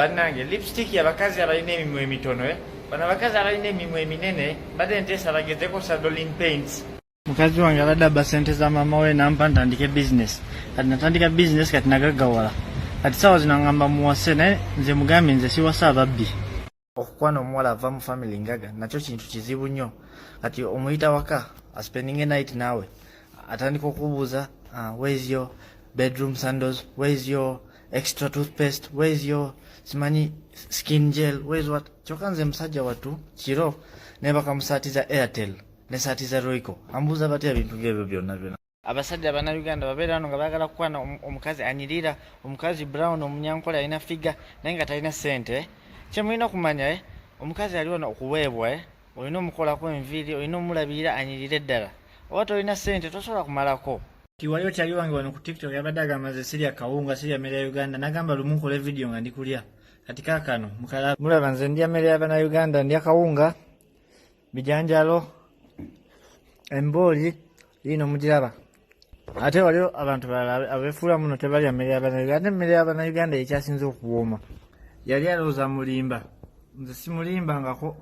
Bannange lipstick y'abakazi abalina emimwa emitono bano abakazi abalina emimwa eminene badde nteesa bagezeko Sadolin Paints. Mukazi wange abadde abba ssente za maama we nampa ntandike business. Kati natandika business kati nagaggawala. Kati saawa zino ngamba muwase naye nze mugambye nze siwasa ababbi. Okukwana omuwala ava mu family ngaga nakyo kintu kizibu nnyo. Kati omuyita waka spending a night naawe atandika okubuuza where's your bedroom sandals, where's your extra toothpaste, where's your simanyi skin gel, where's what. Kyokka nze musajja wattu kiro ne bakamusaatiza Airtel ne saatiza Royco ambuuza batya ebintu byebyo byonna. Abasajja Bannayuganda babeera wano nga baagala kukwana omukazi anyirira, omukazi brown omunyankola alina figa naye nga talina ssente. Kye mulina okumanya omukazi ali wano okuweebwa olina omukolako enviiri, olina omulabirira anyirire ddala. Oba tolina ssente tosobola kumalako. Wali okyali wange wano ku TikTok yabadde agamba nze sirya kawunga, sirya mmere ya Uganda. Nagamba lumu nkole video nga ndi kulya. Kati kaakano mulaba nze ndya mmere y'Abannayuganda, ndya kawunga, bijanjalo, embooli lino mugiraba. Ate waliwo abantu balala abeefuula muno tebalya mmere y'Abannayuganda. Emmere y'Abannayuganda ekyasinze okuwooma. Yali alowooza mulimba, nze simulimbangako.